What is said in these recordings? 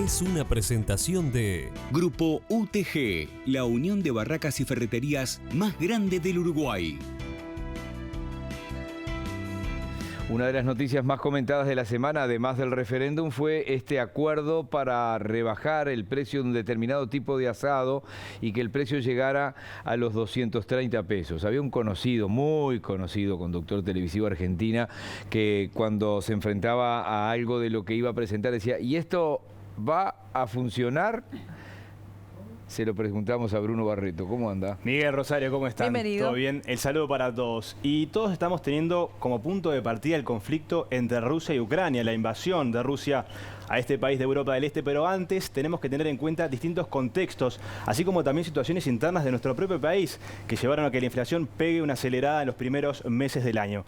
es una presentación de Grupo UTG, la unión de barracas y ferreterías más grande del Uruguay. Una de las noticias más comentadas de la semana, además del referéndum, fue este acuerdo para rebajar el precio de un determinado tipo de asado y que el precio llegara a los 230 pesos. Había un conocido, muy conocido conductor televisivo argentina que cuando se enfrentaba a algo de lo que iba a presentar decía, ¿y esto va a funcionar? Se lo preguntamos a Bruno Barreto. ¿Cómo anda? Miguel, Rosario, ¿cómo están? Bienvenido. ¿Todo bien? El saludo para todos. Y todos estamos teniendo como punto de partida el conflicto entre Rusia y Ucrania, la invasión de Rusia a este país de Europa del Este, pero antes tenemos que tener en cuenta distintos contextos, así como también situaciones internas de nuestro propio país que llevaron a que la inflación pegue una acelerada en los primeros meses del año.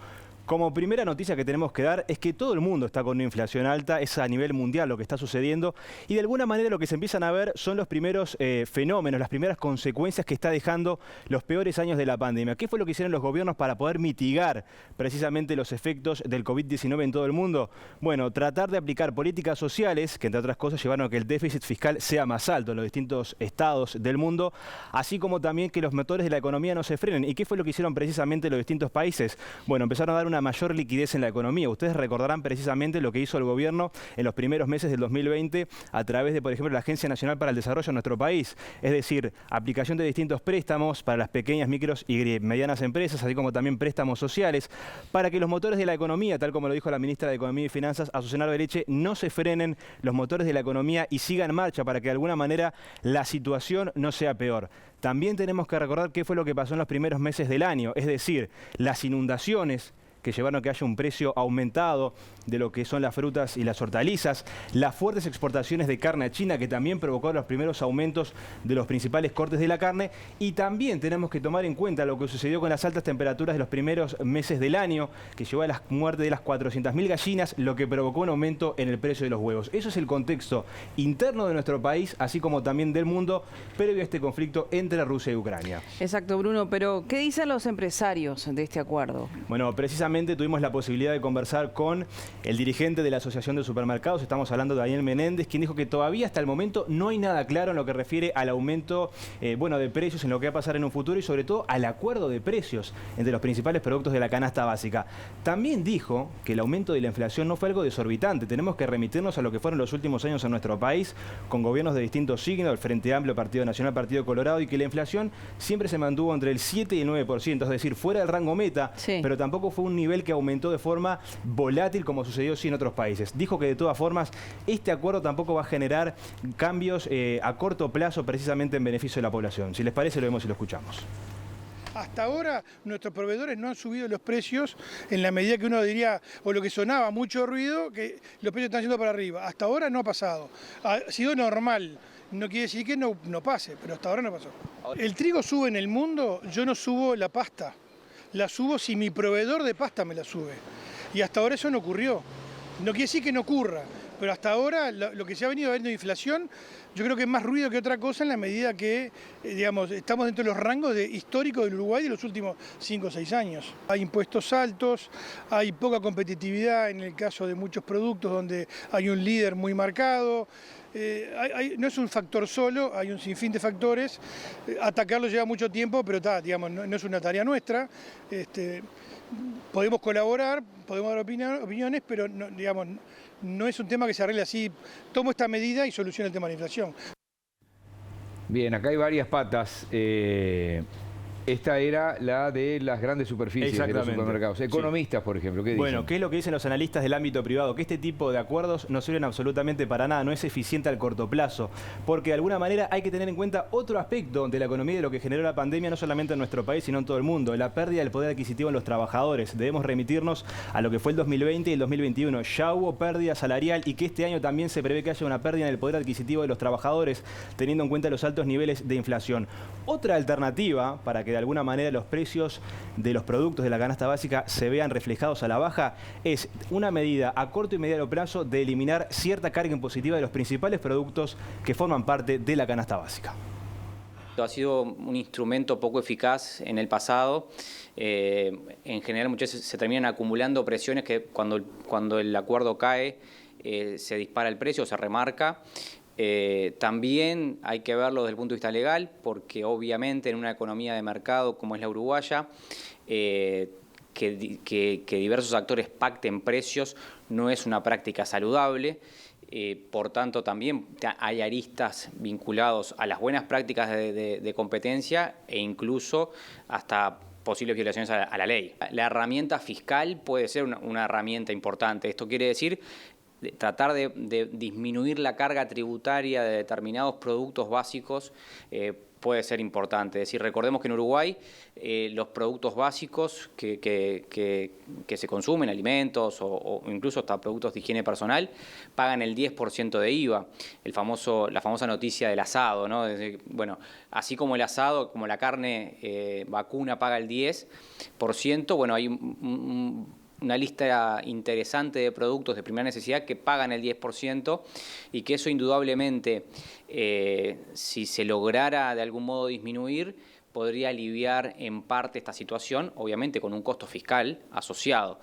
Como primera noticia que tenemos que dar es que todo el mundo está con una inflación alta, es a nivel mundial lo que está sucediendo y de alguna manera lo que se empiezan a ver son los primeros fenómenos, las primeras consecuencias que está dejando los peores años de la pandemia. ¿Qué fue lo que hicieron los gobiernos para poder mitigar precisamente los efectos del COVID-19 en todo el mundo? Bueno, tratar de aplicar políticas sociales que entre otras cosas llevaron a que el déficit fiscal sea más alto en los distintos estados del mundo, así como también que los motores de la economía no se frenen. ¿Y qué fue lo que hicieron precisamente los distintos países? Bueno, empezaron a dar una mayor liquidez en la economía. Ustedes recordarán precisamente lo que hizo el gobierno en los primeros meses del 2020 a través de, por ejemplo, la Agencia Nacional para el Desarrollo de nuestro país. Es decir, aplicación de distintos préstamos para las pequeñas, micros y medianas empresas, así como también préstamos sociales, para que los motores de la economía, tal como lo dijo la ministra de Economía y Finanzas, Azucena Arbeleche, no se frenen los motores de la economía y sigan en marcha para que de alguna manera la situación no sea peor. También tenemos que recordar qué fue lo que pasó en los primeros meses del año, es decir, las inundaciones que llevaron a que haya un precio aumentado de lo que son las frutas y las hortalizas, las fuertes exportaciones de carne a China que también provocaron los primeros aumentos de los principales cortes de la carne, y también tenemos que tomar en cuenta lo que sucedió con las altas temperaturas de los primeros meses del año, que llevó a la muerte de las 400.000 gallinas, lo que provocó un aumento en el precio de los huevos. Eso es el contexto interno de nuestro país, así como también del mundo, previo a este conflicto entre Rusia y Ucrania. Exacto, Bruno, pero ¿qué dicen los empresarios de este acuerdo? Bueno, precisamente tuvimos la posibilidad de conversar con el dirigente de la Asociación de Supermercados, estamos hablando de Daniel Menéndez, quien dijo que todavía hasta el momento no hay nada claro en lo que refiere al aumento de precios, en lo que va a pasar en un futuro y sobre todo al acuerdo de precios entre los principales productos de la canasta básica. También dijo que el aumento de la inflación no fue algo desorbitante, tenemos que remitirnos a lo que fueron los últimos años en nuestro país, con gobiernos de distintos signos, el Frente Amplio, Partido Nacional, Partido Colorado, y que la inflación siempre se mantuvo entre el 7 y el 9%, es decir, fuera del rango meta, sí, pero tampoco fue un nivel que aumentó de forma volátil como sucedió sí en otros países. Dijo que de todas formas este acuerdo tampoco va a generar cambios a corto plazo precisamente en beneficio de la población. Si les parece lo vemos y lo escuchamos. Hasta ahora nuestros proveedores no han subido los precios en la medida que uno diría, o lo que sonaba mucho ruido, que los precios están yendo para arriba. Hasta ahora no ha pasado. Ha sido normal. No quiere decir que no pase, pero hasta ahora no pasó. El trigo sube en el mundo, yo no subo la pasta. La subo si mi proveedor de pasta me la sube. Y hasta ahora eso no ocurrió. No quiere decir que no ocurra, pero hasta ahora lo que se ha venido viendo de inflación, yo creo que es más ruido que otra cosa en la medida que, estamos dentro de los rangos históricos del Uruguay de los últimos 5 o 6 años. Hay impuestos altos, hay poca competitividad en el caso de muchos productos donde hay un líder muy marcado. No es un factor solo, hay un sinfín de factores. Atacarlo lleva mucho tiempo, pero no es una tarea nuestra. Podemos colaborar, podemos dar opiniones, pero no es un tema que se arregle así. Tomo esta medida y soluciona el tema de la inflación. Bien, acá hay varias patas. Esta era la de las grandes superficies de los supermercados. Economistas, sí, por ejemplo, ¿qué dicen? Bueno, ¿qué es lo que dicen los analistas del ámbito privado? Que este tipo de acuerdos no sirven absolutamente para nada, no es eficiente al corto plazo, porque de alguna manera hay que tener en cuenta otro aspecto de la economía y de lo que generó la pandemia, no solamente en nuestro país, sino en todo el mundo, la pérdida del poder adquisitivo en los trabajadores. Debemos remitirnos a lo que fue el 2020 y el 2021. Ya hubo pérdida salarial y que este año también se prevé que haya una pérdida en el poder adquisitivo de los trabajadores, teniendo en cuenta los altos niveles de inflación. Otra alternativa para que de alguna manera los precios de los productos de la canasta básica se vean reflejados a la baja es una medida a corto y mediano plazo de eliminar cierta carga impositiva de los principales productos que forman parte de la canasta básica. Ha sido un instrumento poco eficaz en el pasado. En general muchas veces se terminan acumulando presiones que cuando el acuerdo cae se dispara el precio, se remarca. También hay que verlo desde el punto de vista legal, porque obviamente en una economía de mercado como es la uruguaya, que diversos actores pacten precios no es una práctica saludable. Por tanto, también hay aristas vinculados a las buenas prácticas de competencia e incluso hasta posibles violaciones a la ley. La herramienta fiscal puede ser una herramienta importante. Esto quiere decir tratar de disminuir la carga tributaria de determinados productos básicos puede ser importante. Es decir, recordemos que en Uruguay los productos básicos que se consumen, alimentos o incluso hasta productos de higiene personal, pagan el 10% de IVA. La famosa noticia del asado, ¿no? Bueno, así como el asado, como la carne vacuna paga el 10%, bueno, hay una lista interesante de productos de primera necesidad que pagan el 10% y que eso indudablemente, si se lograra de algún modo disminuir, podría aliviar en parte esta situación, obviamente con un costo fiscal asociado.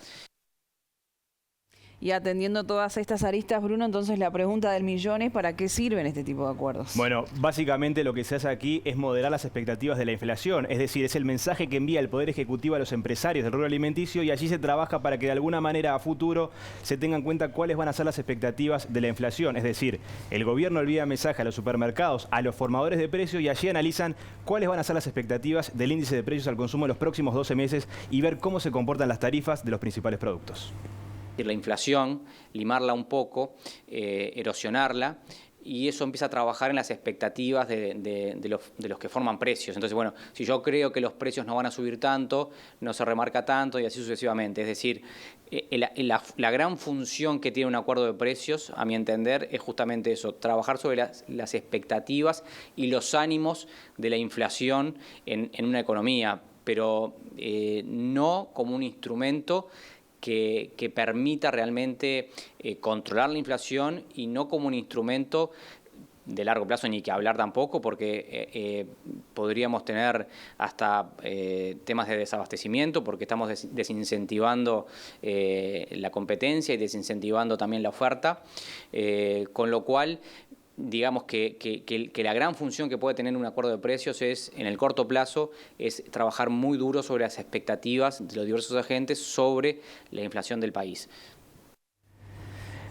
Y atendiendo todas estas aristas, Bruno, entonces la pregunta del millón es ¿para qué sirven este tipo de acuerdos? Bueno, básicamente lo que se hace aquí es moderar las expectativas de la inflación, es decir, es el mensaje que envía el Poder Ejecutivo a los empresarios del rubro alimenticio y allí se trabaja para que de alguna manera a futuro se tengan en cuenta cuáles van a ser las expectativas de la inflación. Es decir, el gobierno envía mensaje a los supermercados, a los formadores de precios y allí analizan cuáles van a ser las expectativas del índice de precios al consumo en los próximos 12 meses y ver cómo se comportan las tarifas de los principales productos. La inflación, limarla un poco, erosionarla, y eso empieza a trabajar en las expectativas de los que forman precios. Entonces, bueno, si yo creo que los precios no van a subir tanto, no se remarca tanto y así sucesivamente. Es decir, la gran función que tiene un acuerdo de precios, a mi entender, es justamente eso, trabajar sobre las expectativas y los ánimos de la inflación en una economía, pero no como un instrumento que permita realmente controlar la inflación y no como un instrumento de largo plazo, ni que hablar tampoco, porque podríamos tener hasta temas de desabastecimiento, porque estamos desincentivando la competencia y desincentivando también la oferta, con lo cual digamos que la gran función que puede tener un acuerdo de precios es, en el corto plazo, es trabajar muy duro sobre las expectativas de los diversos agentes sobre la inflación del país.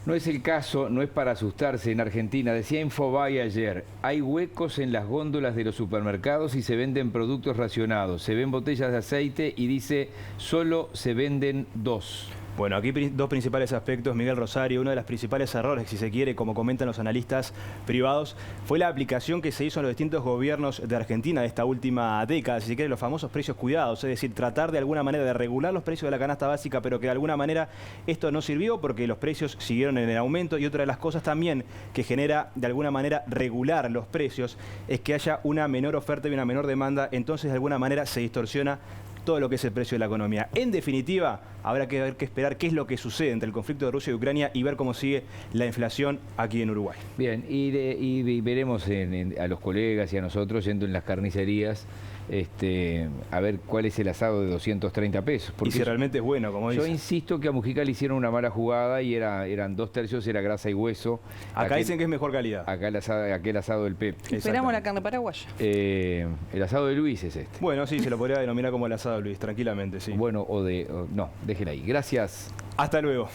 No es el caso, no es para asustarse en Argentina. Decía Infobae ayer, hay huecos en las góndolas de los supermercados y se venden productos racionados. Se ven botellas de aceite y dice, solo se venden 2. Bueno, aquí dos principales aspectos, Miguel Rosario. Uno de los principales errores, si se quiere, como comentan los analistas privados, fue la aplicación que se hizo en los distintos gobiernos de Argentina de esta última década, si se quiere, los famosos precios cuidados, es decir, tratar de alguna manera de regular los precios de la canasta básica, pero que de alguna manera esto no sirvió porque los precios siguieron en el aumento. Y otra de las cosas también que genera de alguna manera regular los precios es que haya una menor oferta y una menor demanda, entonces de alguna manera se distorsiona todo lo que es el precio de la economía. En definitiva, habrá que esperar qué es lo que sucede entre el conflicto de Rusia y Ucrania y ver cómo sigue la inflación aquí en Uruguay. Bien, y veremos a los colegas y a nosotros yendo en las carnicerías a ver cuál es el asado de 230 pesos. Y si realmente es bueno, como dice. Yo insisto que a Mujica le hicieron una mala jugada y eran 2/3 era grasa y hueso. Acá dicen que es mejor calidad. Aquel asado del Pep. Esperamos la carne paraguaya. El asado de Luis es este. Bueno, sí, se lo podría denominar como el asado de Luis, tranquilamente, sí. Bueno, no, déjela ahí. Gracias. Hasta luego.